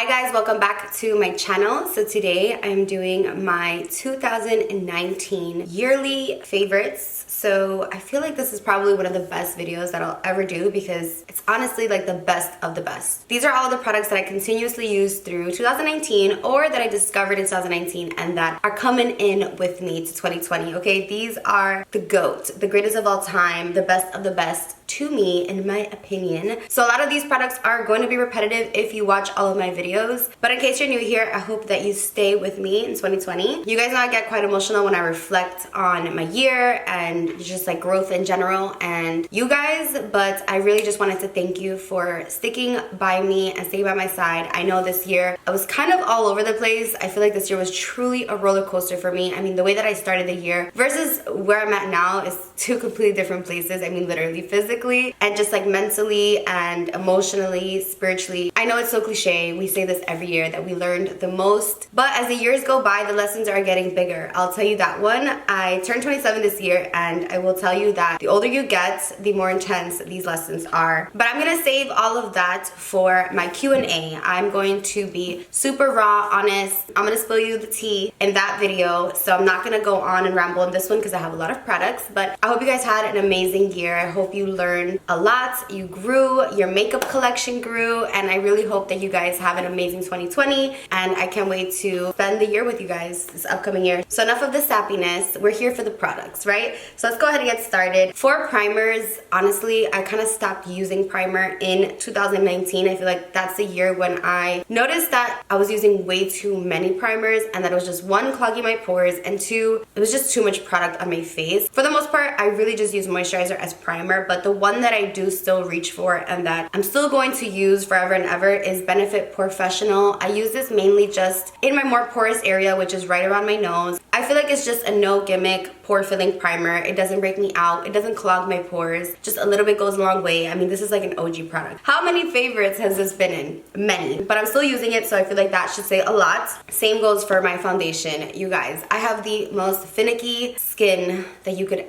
Hi guys, welcome back to my channel. So today I'm doing my 2019 yearly favorites. So I feel like this is probably one of the best videos that I'll ever do because it's honestly like the best of the best. These are all the products that I continuously used through 2019 or that I discovered in 2019 and that are coming in with me to 2020, okay? These are the GOAT, the greatest of all time, the best of the best to me, in my opinion. So a lot of these products are going to be repetitive if you watch all of my videos, but in case you're new here, I hope that you stay with me in 2020. You guys know I get quite emotional when I reflect on my year and just like growth in general and you guys, but I really just wanted to thank you for sticking by me and staying by my side. I know this year I was kind of all over the place. I feel like this year was truly a roller coaster for me. I mean, the way that I started the year versus where I'm at now is two completely different places. I mean, literally physically and just like mentally and emotionally, spiritually. I know it's so cliche, we say this every year that we learned the most, but as the years go by, the lessons are getting bigger. I'll tell you that one. I turned 27 this year and I will tell you that the older you get, the more intense these lessons are. But I'm gonna save all of that for my Q&A. I'm going to be super raw, honest. I'm gonna spill you the tea in that video, so I'm not gonna go on and ramble on this one because I have a lot of products, but I hope you guys had an amazing year. I hope you learned a lot, you grew, your makeup collection grew, and I really hope that you guys have an amazing 2020, and I can't wait to spend the year with you guys this upcoming year. So enough of the sappiness, we're here for the products, right? So let's go ahead and get started. For primers, honestly, I kind of stopped using primer in 2019. I feel like that's the year when I noticed that I was using way too many primers and that it was just one, clogging my pores, and two, it was just too much product on my face. For the most part, I really just use moisturizer as primer, but the one that I do still reach for and that I'm still going to use forever and ever is Benefit Porefessional. I use this mainly just in my more porous area, which is right around my nose. I feel like it's just a no gimmick pore filling primer. It doesn't break me out, it doesn't clog my pores, just a little bit goes a long way. I mean, this is like an OG product. How many favorites has this been in? Many, but I'm still using it, so I feel like that should say a lot. Same goes for my foundation. You guys, I have the most finicky skin that you could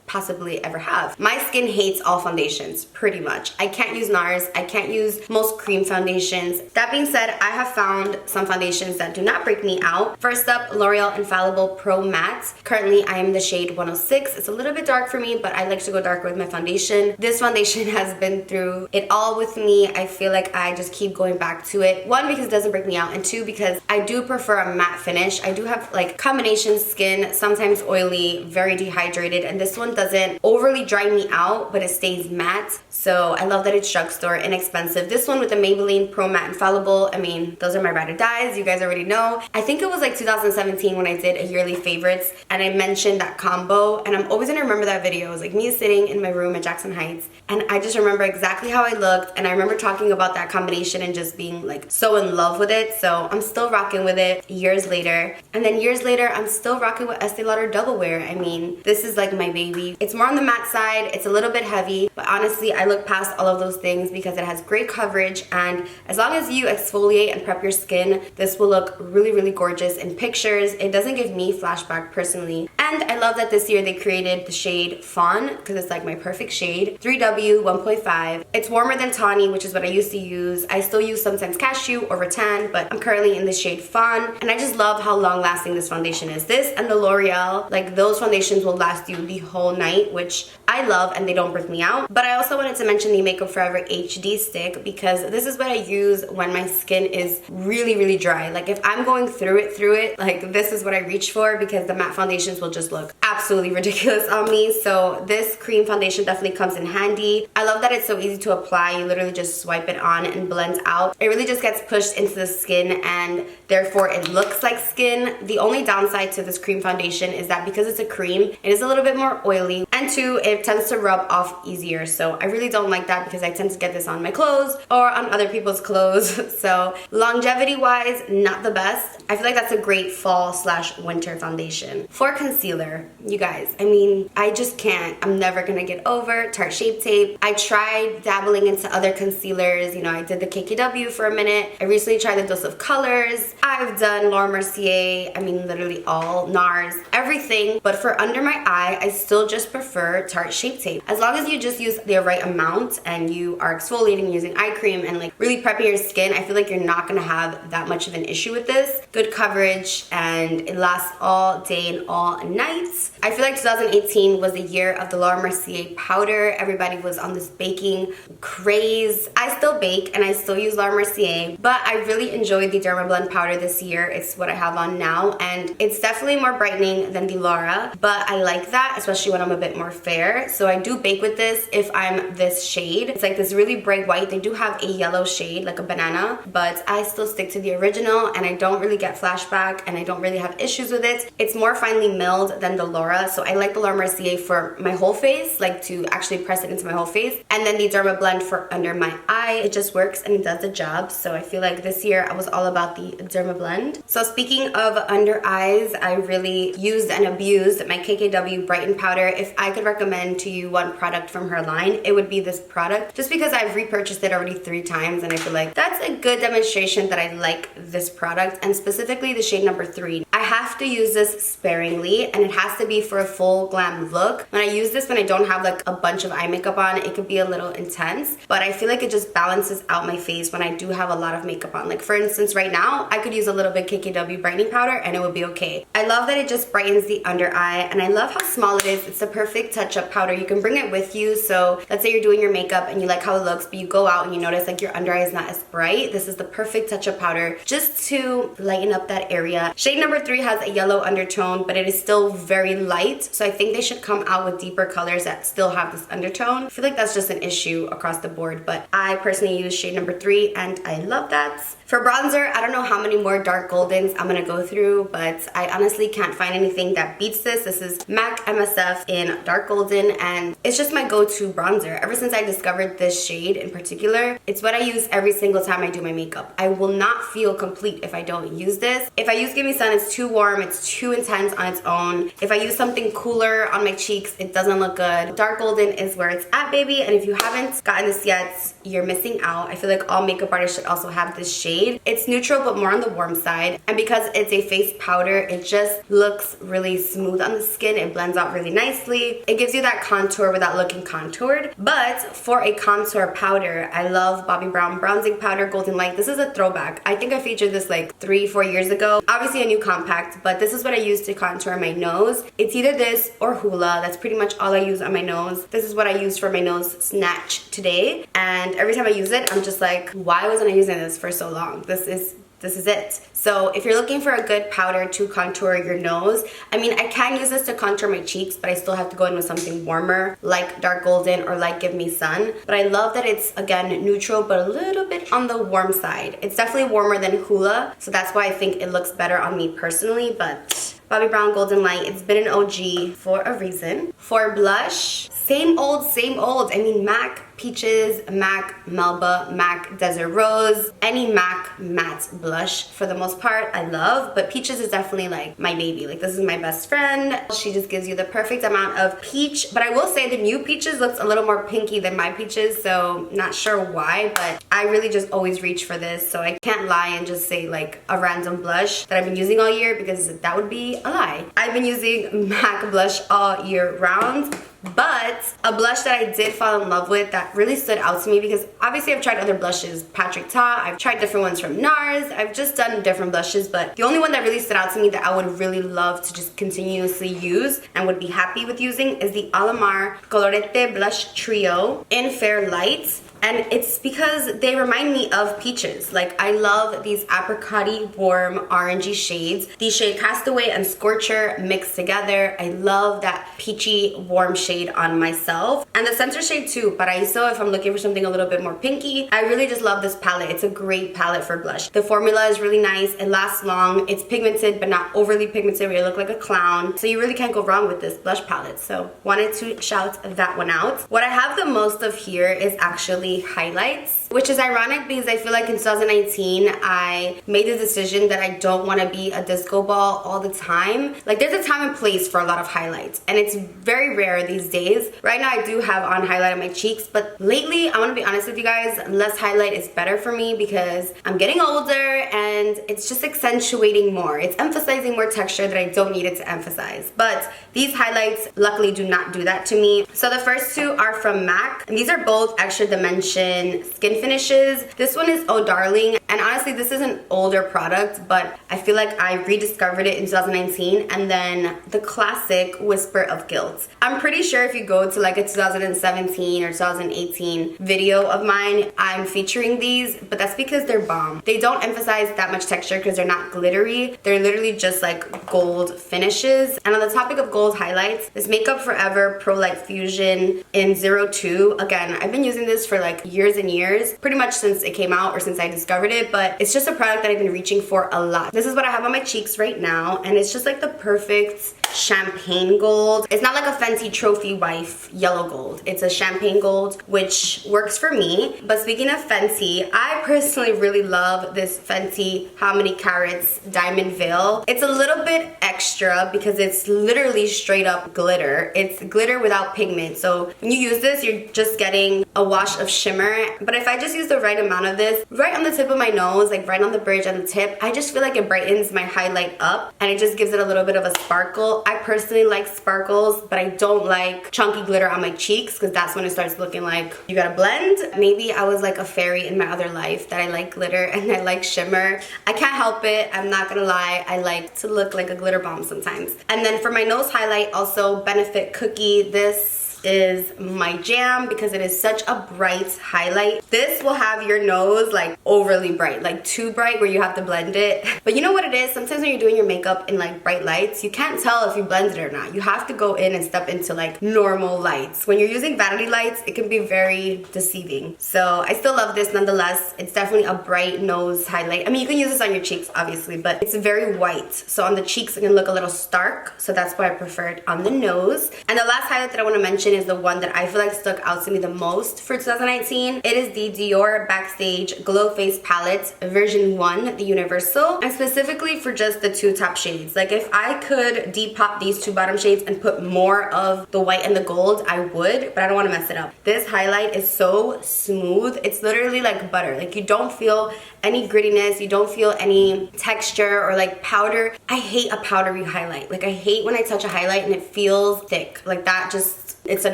possibly ever have. My skin hates all foundations, pretty much. I can't use NARS, I can't use most cream foundations. That being said, I have found some foundations that do not break me out. First up, L'Oreal Infallible Pro Matte. Currently, I am the shade 106. It's a little bit dark for me, but I like to go darker with my foundation. This foundation has been through it all with me. I feel like I just keep going back to it. One, because it doesn't break me out, and two, because I do prefer a matte finish. I do have like combination skin, sometimes oily, very dehydrated, and this one doesn't overly dry me out, but it stays matte. So I love that it's drugstore, inexpensive. This one with the Maybelline Pro Matte Infallible, I mean, those are my ride or dies. You guys already know. I think it was like 2017 when I did a yearly favorites and I mentioned that combo, and I'm always gonna remember that video. It was like me sitting in my room at Jackson Heights, and I just remember exactly how I looked, and I remember talking about that combination and just being like so in love with it. So I'm still rocking with it years later. And then years later, I'm still rocking with Estee Lauder Double Wear. I mean, this is like my baby. It's more on the matte side, it's a little bit heavy, but honestly, I look past all of those things because it has great coverage, and as long as you exfoliate and prep your skin, this will look really, really gorgeous in pictures. It doesn't give me flashback personally. And I love that this year they created the shade Fawn because it's like my perfect shade. 3W 1.5. It's warmer than tawny, which is what I used to use. I still use sometimes cashew or rattan, but I'm currently in the shade Fawn, and I just love how long lasting this foundation is. This and the L'Oreal, like those foundations will last you the whole night, which I love, and they don't break me out. But I also wanted to mention the Makeup Forever HD stick because this is what I use when my skin is really, really dry. Like if I'm going through it, like this is what I reach for because the matte foundations will just look absolutely ridiculous on me. So this cream foundation definitely comes in handy. I love that it's so easy to apply. You literally just swipe it on and blends out. It really just gets pushed into the skin and therefore it looks like skin. The only downside to this cream foundation is that because it's a cream, it is a little bit more oily, and two, it tends to rub off easier. So I really don't like that because I tend to get this on my clothes or on other people's clothes. So longevity wise, not the best. I feel like that's a great fall/winter foundation. For concealer, concealer. You guys, I mean, I just can't. I'm never gonna get over Tarte Shape Tape. I tried dabbling into other concealers. You know, I did the KKW for a minute. I recently tried the Dose of Colors. I've done Laura Mercier. I mean, literally all, NARS, everything. But for under my eye, I still just prefer Tarte Shape Tape. As long as you just use the right amount and you are exfoliating using eye cream and like really prepping your skin, I feel like you're not gonna have that much of an issue with this. Good coverage, and it lasts all day and all night. I feel like 2018 was the year of the Laura Mercier powder. Everybody was on this baking craze. I still bake and I still use Laura Mercier, but I really enjoyed the Dermablend powder this year. It's what I have on now, and it's definitely more brightening than the Laura, but I like that, especially when I'm a bit more fair. So I do bake with this if I'm this shade. It's like this really bright white. They do have a yellow shade, like a banana, but I still stick to the original, and I don't really get flashback, and I don't really have issues with it. It's more finely milled than the Laura, so I like the Laura Mercier for my whole face, like to actually press it into my whole face, and then the Dermablend for under my eye. It just works and it does the job. So I feel like this year I was all about the Dermablend. So speaking of under eyes, I really used and abused my KKW Brighten powder. If I could recommend to you one product from her line, it would be this product, just because I've repurchased it already 3 times, and I feel like that's a good demonstration that I like this product, and specifically the shade number 3. I have to use this sparingly, and it has to be for a full glam look. When I use this when I don't have like a bunch of eye makeup on, it could be a little intense, but I feel like it just balances out my face when I do have a lot of makeup on. Like for instance, right now, I could use a little bit KKW brightening powder and it would be okay. I love that it just brightens the under eye, and I love how small it is. It's the perfect touch-up powder. You can bring it with you, so let's say you're doing your makeup and you like how it looks, but you go out and you notice like your under eye is not as bright. This is the perfect touch-up powder just to lighten up that area. Shade number 3 has a yellow undertone, but it is still very light, so I think they should come out with deeper colors that still have this undertone. I feel like that's just an issue across the board, but I personally use shade number 3 and I love that. For bronzer, I don't know how many more dark goldens I'm gonna go through, but I honestly can't find anything that beats this. This is MAC MSF in dark golden, and it's just my go-to bronzer. Ever since I discovered this shade in particular, it's what I use every single time I do my makeup. I will not feel complete if I don't use this. If I use Give Me Sun, it's too warm, it's too intense on its own. If I use something cooler on my cheeks, it doesn't look good. Dark golden is where it's at, baby, and if you haven't gotten this yet, you're missing out. I feel like all makeup artists should also have this shade. It's neutral but more on the warm side, and because it's a face powder, it just looks really smooth on the skin. It blends out really nicely. It gives you that contour without looking contoured. But for a contour powder, I love Bobbi Brown bronzing powder Golden Light. This is a throwback. I think I featured this like 3-4 years ago. Obviously a new compact, but this is what I use to contour my nose. It's either this or Hoola. That's pretty much all I use on my nose. This is what I used for my nose snatch today, and every time I use it, I'm just like, why wasn't I using this for so long? This is it. So if you're looking for a good powder to contour your nose, I mean, I can use this to contour my cheeks, but I still have to go in with something warmer like dark golden or like Give Me Sun. But I love that it's, again, neutral but a little bit on the warm side. It's definitely warmer than Hoola, so that's why I think it looks better on me personally. But Bobbi Brown Golden Light, it's been an OG for a reason. For blush, same old, same old. I mean, MAC Peaches, MAC Melba, MAC Desert Rose, any MAC matte blush for the most part I love, but Peaches is definitely like my baby. Like, this is my best friend. She just gives you the perfect amount of peach, but I will say the new Peaches looks a little more pinky than my Peaches, so not sure why, but I really just always reach for this, so I can't lie and just say like a random blush that I've been using all year, because that would be a lie. I've been using MAC blush all year round. But a blush that I did fall in love with that really stood out to me, because obviously I've tried other blushes, Patrick Ta, I've tried different ones from NARS, I've just done different blushes, but the only one that really stood out to me that I would really love to just continuously use and would be happy with using is the Alamar Colorete Blush Trio in Fair Light. And it's because they remind me of Peaches. Like, I love these apricot-y, warm, orangey shades. These shade Castaway and Scorcher mixed together. I love that peachy, warm shade on myself. And the center shade too, Paraíso, if I'm looking for something a little bit more pinky. I really just love this palette. It's a great palette for blush. The formula is really nice. It lasts long. It's pigmented, but not overly pigmented where you look like a clown. So you really can't go wrong with this blush palette. So wanted to shout that one out. What I have the most of here is actually lightly highlights, which is ironic because I feel like in 2019 I made the decision that I don't want to be a disco ball all the time. Like, there's a time and place for a lot of highlights, and it's very rare these days. Right now I do have on highlight on my cheeks, but lately, I want to be honest with you guys, less highlight is better for me because I'm getting older and it's just accentuating more. It's emphasizing more texture that I don't need it to emphasize. But these highlights luckily do not do that to me. So the first two are from MAC, and these are both extra dimension skin finishes. This one is Oh Darling, and honestly this is an older product, but I feel like I rediscovered it in 2019. And then the classic Whisper of Gilt. I'm pretty sure if you go to like a 2017 or 2018 video of mine, I'm featuring these, but that's because they're bomb. They don't emphasize that much texture because they're not glittery. They're literally just like gold finishes. And on the topic of gold highlights, this Makeup Forever Pro Light Fusion in 02. Again, I've been using this for like years and years, pretty much since it came out or since I discovered it, but it's just a product that I've been reaching for a lot. This is what I have on my cheeks right now, and it's just like the perfect champagne gold. It's not like a Fenty Trophy Wife yellow gold. It's a champagne gold, which works for me. But speaking of Fenty, I personally really love this Fenty How Many Carats Diamond Veil. It's a little bit extra because it's literally straight up glitter. It's glitter without pigment. So when you use this, you're just getting a wash of shimmer. But if I just use the right amount of this, right on the tip of my nose, like right on the bridge on the tip, I just feel like it brightens my highlight up and it just gives it a little bit of a sparkle. I personally like sparkles, but I don't like chunky glitter on my cheeks because that's when it starts looking like you gotta blend. Maybe I was like a fairy in my other life that I like glitter and I like shimmer. I can't help it. I'm not gonna lie. I like to look like a glitter bomb sometimes. And then for my nose highlight, also Benefit Cookie. This is my jam because it is such a bright highlight. This will have your nose like overly bright, like too bright where you have to blend it. But you know what it is? Sometimes when you're doing your makeup in like bright lights, you can't tell if you blended it or not. You have to go in and step into like normal lights. When you're using vanity lights, it can be very deceiving. So I still love this nonetheless. It's definitely a bright nose highlight. I mean, you can use this on your cheeks obviously, but it's very white. So on the cheeks, it can look a little stark. So that's why I prefer it on the nose. And the last highlight that I want to mention is the one that I feel like stuck out to me the most for 2019. It is the Dior Backstage Glow Face Palette version 1, the universal, and specifically for just the two top shades. Like if I could depop these two bottom shades and put more of the white and the gold, I would, but I don't want to mess it up. This highlight is so smooth. It's literally like butter. Like you don't feel any grittiness, you don't feel any texture or like powder. I hate a powdery highlight. Like I hate when I touch a highlight and it feels thick. Like that just, it's a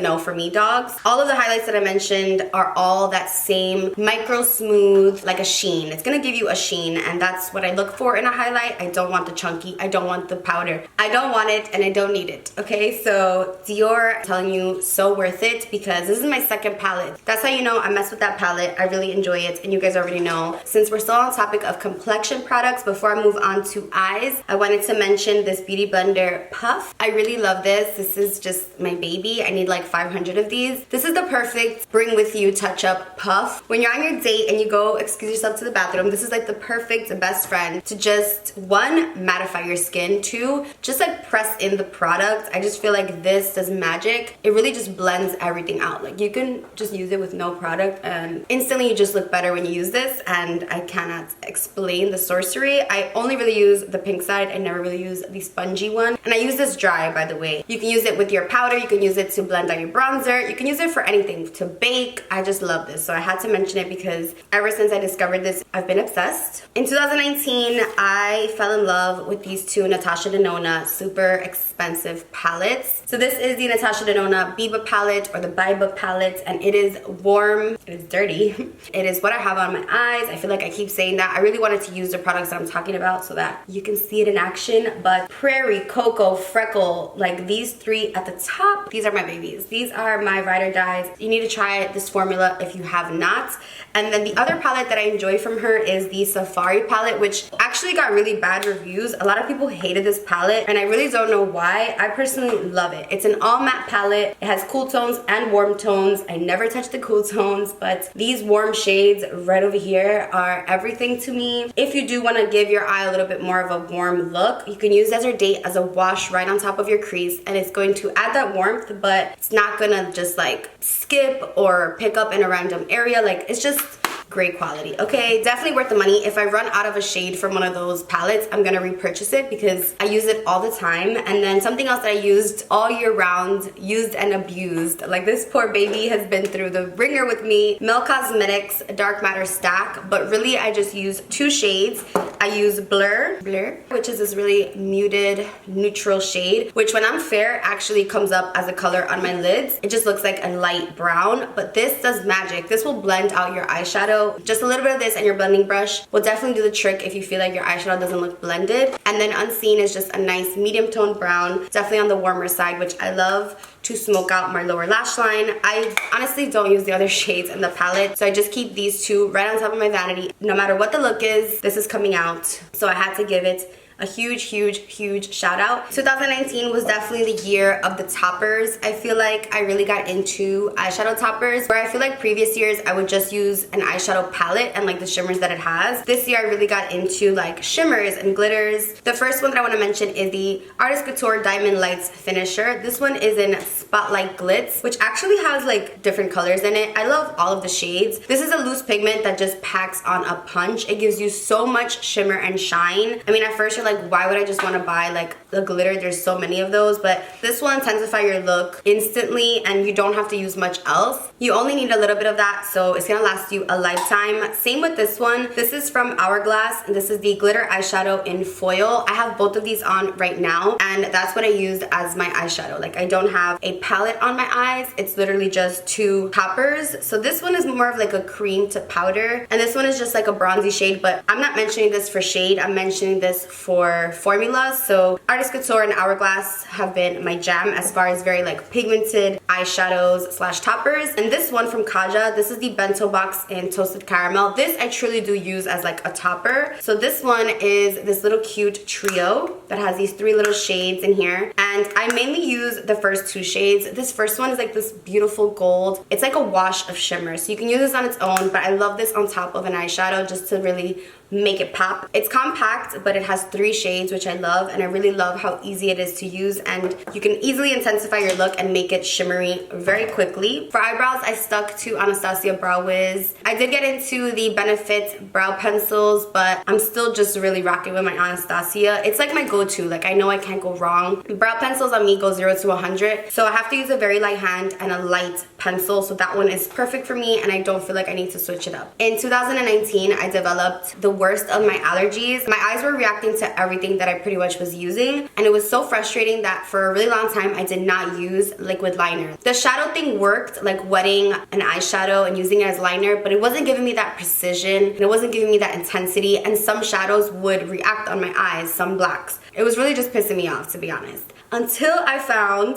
no for me, dogs. All of the highlights that I mentioned are all that same micro smooth, like a sheen. It's gonna give you a sheen, and that's what I look for in a highlight. I don't want the chunky, I don't want the powder. I don't want it and I don't need it, okay? So Dior, I'm telling you, so worth it because this is my second palette. That's how you know I mess with that palette. I really enjoy it, and you guys already know. Since we're still on the topic of complexion products, before I move on to eyes, I wanted to mention this Beauty Blender Puff. I really love this. This is just my baby. I need like 500 of these. This is the perfect bring with you touch up puff. When you're on your date and you go excuse yourself to the bathroom, this is like the perfect best friend to just, one, mattify your skin, two, just like press in the product. I just feel like this does magic. It really just blends everything out. Like you can just use it with no product and instantly you just look better when you use this, and I cannot explain the sorcery. I only really use the pink side. I never really use the spongy one, and I use this dry, by the way. You can use it with your powder, you can use it to blend out your bronzer, you can use it for anything, to bake. I just love this, so I had to mention it because ever since I discovered this, I've been obsessed. In 2019, I fell in love with these two Natasha Denona super expensive palettes. So this is the Natasha Denona Biba palette, or the Biba palette, and it is warm, it is dirty. It is what I have on my eyes. I feel like I keep saying that. I really wanted to use the products that I'm talking about so that you can see it in action, but Prairie, Cocoa, Freckle, like these three at the top, these are my babies. These are my ride or dies. You need to try this formula if you have not. And then the other palette that I enjoy from her is the Safari palette, which actually got really bad reviews. A lot of people hated this palette and I really don't know why. I personally love it. It's an all matte palette. It has cool tones and warm tones. I never touch the cool tones, but these warm shades right over here are everything to me. If you do want to give your eye a little bit more of a warm look, you can use Desert Date as a wash right on top of your crease, and it's going to add that warmth, but it's not gonna just like skip or pick up in a random area. Like, it's just great quality. Okay, definitely worth the money. If I run out of a shade from one of those palettes, I'm gonna repurchase it because I use it all the time. And then something else that I used all year round, used and abused, like this poor baby has been through the ringer with me, Mel Cosmetics Dark Matter Stack, but really I just use 2 shades. I use Blur, which is this really muted neutral shade, which when I'm fair actually comes up as a color on my lids. It just looks like a light brown, but this does magic. This will blend out your eyeshadow. Just a little bit of this and your blending brush will definitely do the trick if you feel like your eyeshadow doesn't look blended. And then Unseen is just a nice medium toned brown, definitely on the warmer side, which I love to smoke out my lower lash line. I honestly don't use the other shades in the palette, so I just keep these 2 right on top of my vanity. No matter what the look is, this is coming out, so I had to give it a huge shout out. 2019 was definitely the year of the toppers. I feel like I really got into eyeshadow toppers, where I feel like previous years I would just use an eyeshadow palette and like the shimmers that it has. This year I really got into like shimmers and glitters. The first one that I want to mention is the Artist Couture Diamond Lights Finisher. This one is in Spotlight Glitz, which actually has like different colors in it. I love all of the shades. This is a loose pigment that just packs on a punch. It gives you so much shimmer and shine. I mean, at first you're like, why would I just want to buy like the glitter? There's so many of those, but this will intensify your look instantly and you don't have to use much else. You only need a little bit of that, so it's gonna last you a lifetime. Same with this one. This is from Hourglass and this is the glitter eyeshadow in foil. I have both of these on right now and that's what I used as my eyeshadow. Like, I don't have a palette on my eyes. It's literally just 2 toppers. So this one is more of like a cream to powder and this one is just like a bronzy shade, but I'm not mentioning this for shade. I'm mentioning this for formula. So Artist Couture and Hourglass have been my jam as far as very like pigmented eyeshadows / toppers. And this one from Kaja, this is the Bento Box in Toasted Caramel. This I truly do use as like a topper. So this one is this little cute trio that has these 3 little shades in here. And I mainly use the first 2 shades. This first one is like this beautiful gold. It's like a wash of shimmer. So you can use this on its own, but I love this on top of an eyeshadow just to really make it pop. It's compact, but it has 3 shades, which I love, and I really love how easy it is to use, and you can easily intensify your look and make it shimmery very quickly. For eyebrows, I stuck to Anastasia Brow Wiz. I did get into the Benefit brow pencils, but I'm still just really rocking with my Anastasia. It's like my go-to. Like, I know I can't go wrong. Brow pencils on me go 0 to 100, so I have to use a very light hand and a light pencil, so that one is perfect for me, and I don't feel like I need to switch it up. In 2019, I developed the worst of my allergies. My eyes were reacting to everything that I pretty much was using, and it was so frustrating that for a really long time I did not use liquid liner. The shadow thing worked, like wetting an eyeshadow and using it as liner, but it wasn't giving me that precision and it wasn't giving me that intensity, and some shadows would react on my eyes, some blacks. It was really just pissing me off, to be honest. Until I found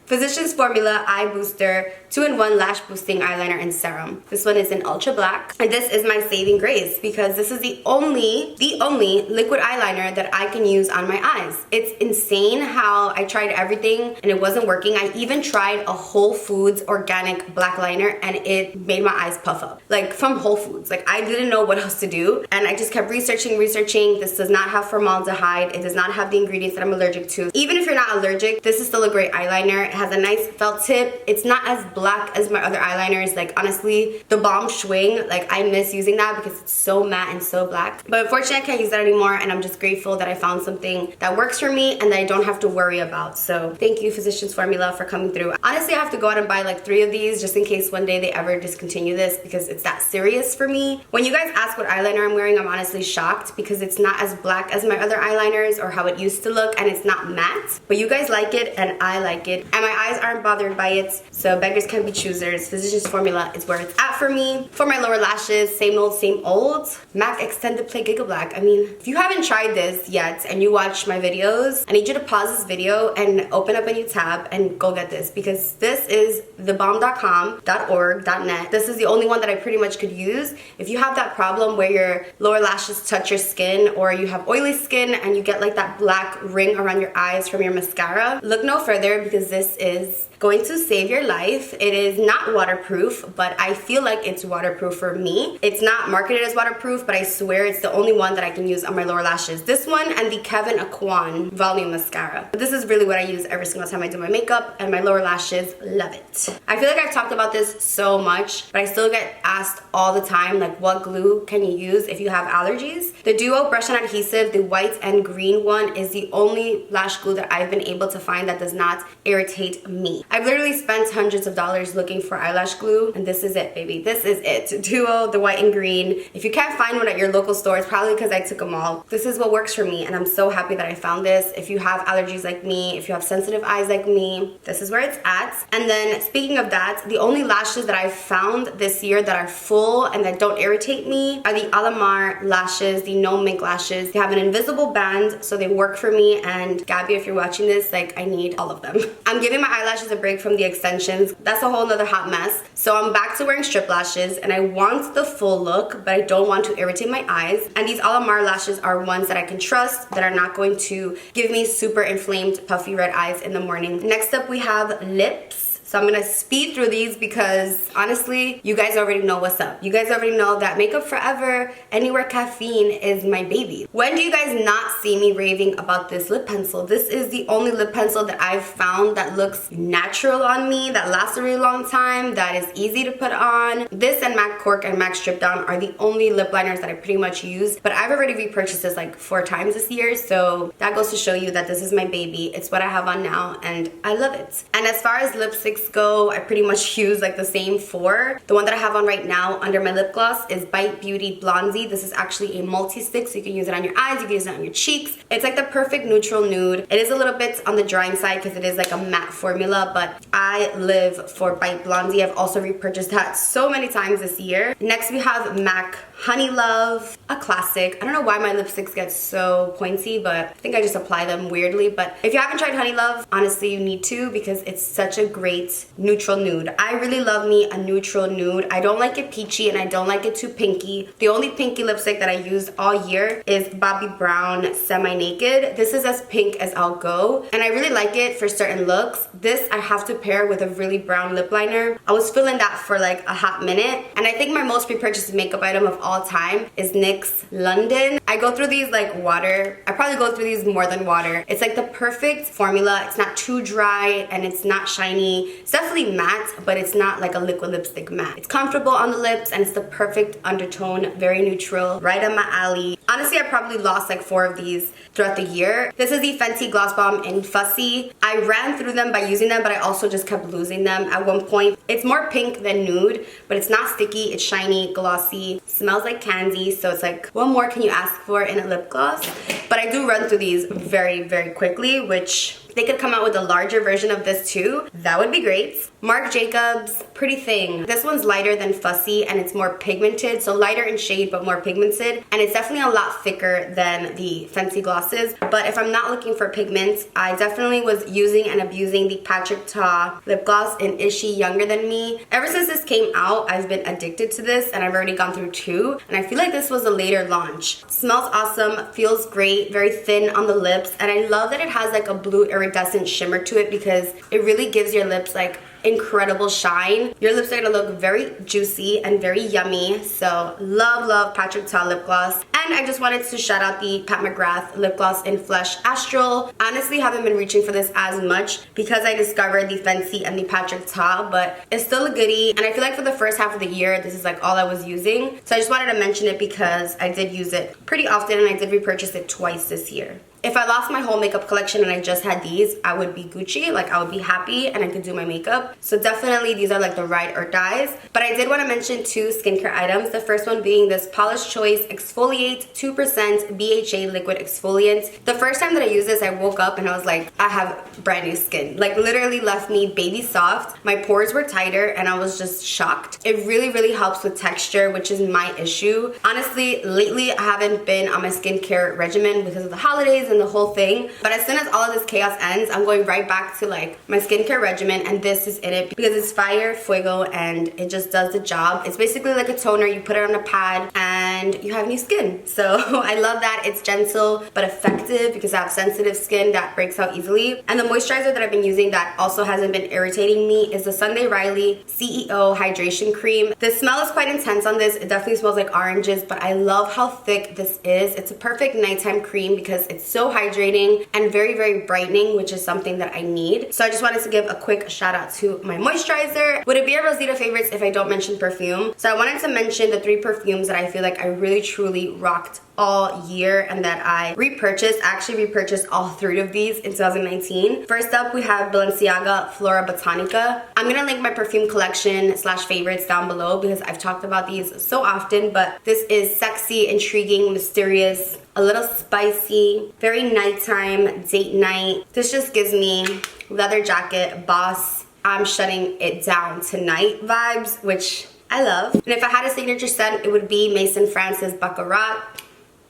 Physicians Formula Eye Booster 2-in-1 Lash Boosting Eyeliner and Serum. This one is in Ultra Black, and this is my saving grace because this is the only liquid eyeliner that I can use on my eyes. It's insane how I tried everything and it wasn't working. I even tried a Whole Foods organic black liner and it made my eyes puff up. Like, from Whole Foods. Like, I didn't know what else to do, and I just kept researching. This does not have formaldehyde. It does not have the ingredients that I'm allergic to. Even if you're not allergic, this is still a great eyeliner. It has a nice felt tip. It's not as black as my other eyeliners. Like, honestly, the Balm Schwing, like, I miss using that because it's so matte and so black. But unfortunately, I can't use that anymore, and I'm just grateful that I found something that works for me and that I don't have to worry about. So thank you, Physicians Formula, for coming through. Honestly, I have to go out and buy like 3 of these just in case one day they ever discontinue this because it's that serious for me. When you guys ask what eyeliner I'm wearing, I'm honestly shocked because it's not as black as my other eyeliners or how it used to look, and it's not matte. But you guys like it and I like it. And my eyes aren't bothered by it, so beggars can't be choosers. Physicians Formula is where it's at for me. For my lower lashes, same old. MAC Extended Play Giga Black. I mean, if you haven't tried this yet and you watch my videos, I need you to pause this video and open up a new tab and go get this, because this is thebomb.com, .org, .net. This is the only one that I pretty much could use. If you have that problem where your lower lashes touch your skin, or you have oily skin and you get like that black ring around your eyes from your mascara, look no further, because this is going to save your life. It is not waterproof, but I feel like it's waterproof for me. It's not marketed as waterproof, but I swear it's the only one that I can use on my lower lashes. This one and the Kevin Aquan Volume Mascara. But this is really what I use every single time I do my makeup, and my lower lashes love it. I feel like I've talked about this so much, but I still get asked all the time, like, what glue can you use if you have allergies? The Duo Brush On Adhesive, the white and green one, is the only lash glue that I've been able to find that does not irritate me. I've literally spent hundreds of dollars looking for eyelash glue, and this is it, baby. This is it. Duo, the white and green. If you can't find one at your local store, it's probably because I took them all. This is what works for me, and I'm so happy that I found this. If you have allergies like me, if you have sensitive eyes like me, this is where it's at. And then speaking of that, the only lashes that I've found this year that are full and that don't irritate me are the Alamar lashes, the No Mink lashes. They have an invisible band, so they work for me. And Gabby, if you're watching this, like, I need all of them. I'm giving my eyelashes a break from the extensions. That's a whole nother hot mess. So I'm back to wearing strip lashes, and I want the full look, but I don't want to irritate my eyes. And these Alamar lashes are ones that I can trust, that are not going to give me super inflamed, puffy red eyes in the morning. Next up, we have lips. So I'm gonna speed through these because honestly, you guys already know what's up. You guys already know that Makeup Forever Anywhere Caffeine is my baby. When do you guys not see me raving about this lip pencil? This is the only lip pencil that I've found that looks natural on me, that lasts a really long time, that is easy to put on. This and MAC Cork and MAC Strip Down are the only lip liners that I pretty much use, but I've already repurchased this like 4 times this year, so that goes to show you that this is my baby. It's what I have on now, and I love it. And as far as lipsticks go, I pretty much use like the same 4. The one that I have on right now under my lip gloss is Bite Beauty Blondie. This is actually a multi-stick, so you can use it on your eyes, you can use it on your cheeks. It's like the perfect neutral nude. It is a little bit on the drying side because it is like a matte formula, but I live for Bite Blondie. I've also repurchased that so many times this year. Next we have MAC Honey Love, a classic. I don't know why my lipsticks get so pointy, but I think I just apply them weirdly. But if you haven't tried Honey Love, honestly you need to, because it's such a great neutral nude. I really love me a neutral nude. I don't like it peachy and I don't like it too pinky. The only pinky lipstick that I used all year is Bobbi Brown Semi Naked. This is as pink as I'll go, and I really like it for certain looks. This I have to pair with a really brown lip liner. I was feeling that for like a hot minute, and I think my most repurchased makeup item of all time is NYX London. I go through these like water. I probably go through these more than water. It's like the perfect formula. It's not too dry and it's not shiny. It's definitely matte, but it's not like a liquid lipstick matte. It's comfortable on the lips and it's the perfect undertone, very neutral, right up my alley. Honestly, I probably lost like 4 of these throughout the year. This is the Fenty Gloss Bomb in Fussy. I ran through them by using them, but I also just kept losing them at one point. It's more pink than nude, but it's not sticky. It's shiny, glossy, smells like candy. So it's like, what more can you ask for in a lip gloss? But I do run through these very, very quickly, which they could come out with a larger version of this too. That would be great. Marc Jacobs Pretty Thing. This one's lighter than Fussy and it's more pigmented, so lighter in shade but more pigmented, and it's definitely a lot thicker than the Fenty glosses. But if I'm not looking for pigment, I definitely was using and abusing the Patrick Ta lip gloss in Is She Younger Than Me. Ever since this came out, I've been addicted to this, and I've already gone through 2, and I feel like this was a later launch. Smells awesome, feels great, very thin on the lips, and I love that it has like a blue iridescent shimmer to it because it really gives your lips like incredible shine. Your lips are gonna look very juicy and very yummy. So love Patrick Ta lip gloss. And I just wanted to shout out the Pat McGrath lip gloss in Flesh Astral. Honestly, haven't been reaching for this as much because I discovered the Fenty and the Patrick Ta, but it's still a goodie. And I feel like for the first half of the year, this is like all I was using. So I just wanted to mention it because I did use it pretty often and I did repurchase it twice this year. If I lost my whole makeup collection and I just had these, I would be Gucci. Like, I would be happy and I could do my makeup. So definitely these are like the ride or dies. But I did want to mention 2 skincare items. The first one being this Polish Choice Exfoliate lightweight 2% BHA liquid exfoliant. The first time that I used this, I woke up and I was like, I have brand new skin. Like literally left me baby soft. My pores were tighter and I was just shocked. It really, really helps with texture, which is my issue. Honestly, lately I haven't been on my skincare regimen because of the holidays and the whole thing. But as soon as all of this chaos ends, I'm going right back to like my skincare regimen, and this is in it because it's fire, fuego, and it just does the job. It's basically like a toner. You put it on a pad and you have new skin. So I love that. It's gentle but effective because I have sensitive skin that breaks out easily. And the moisturizer that I've been using that also hasn't been irritating me is the Sunday Riley CEO Hydration Cream. The smell is quite intense on this. It definitely smells like oranges, but I love how thick this is. It's a perfect nighttime cream because it's so hydrating and very, very brightening, which is something that I need. So I just wanted to give a quick shout out to my moisturizer. Would it be a Rosita favorites if I don't mention perfume? So I wanted to mention the 3 perfumes that I feel like I really truly rocked all year and that I repurchased. I actually repurchased all 3 of these in 2019. First up, we have Balenciaga Flora Botanica. I'm gonna link my perfume collection / favorites down below because I've talked about these so often, but this is sexy, intriguing, mysterious, a little spicy, very nighttime, date night. This just gives me leather jacket, boss, I'm shutting it down tonight vibes, which I love. And if I had a signature scent, it would be Maison Francis Baccarat.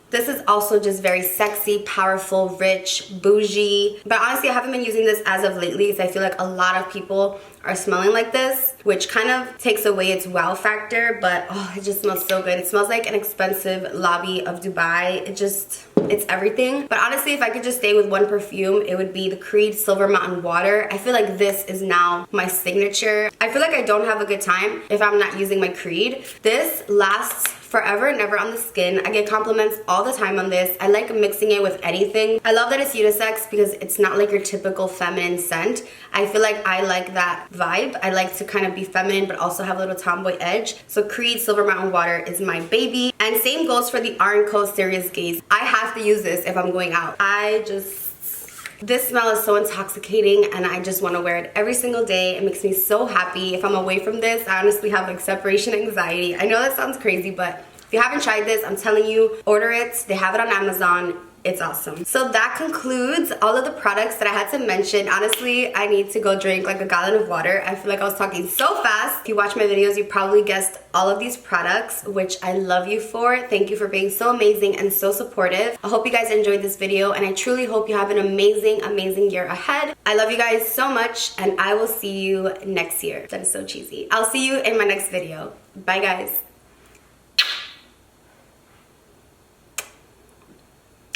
This is also just very sexy, powerful, rich, bougie. But honestly, I haven't been using this as of lately because I feel like a lot of people are smelling like this, which kind of takes away its wow factor, but oh, it just smells so good. It smells like an expensive lobby of Dubai. It's everything. But honestly, if I could just stay with one perfume, it would be the Creed Silver Mountain Water. I feel like this is now my signature. I feel like I don't have a good time if I'm not using my Creed. This lasts forever and ever on the skin. I get compliments all the time on this. I like mixing it with anything. I love that it's unisex because it's not like your typical feminine scent. I feel like I like that vibe. I like to kind of be feminine but also have a little tomboy edge. So Creed Silver Mountain Water is my baby. And same goes for the R&Co Serious Gaze. I have to use this if I'm going out. This smell is so intoxicating and I just want to wear it every single day. It makes me so happy. If I'm away from this, I honestly have like separation anxiety. I know that sounds crazy, but if you haven't tried this, I'm telling you, order it. They have it on Amazon. It's awesome. So that concludes all of the products that I had to mention. Honestly, I need to go drink like a gallon of water. I feel like I was talking so fast. If you watch my videos, you probably guessed all of these products, which I love you for. Thank you for being so amazing and so supportive. I hope you guys enjoyed this video and I truly hope you have an amazing, amazing year ahead. I love you guys so much and I will see you next year. That is so cheesy. I'll see you in my next video. Bye guys.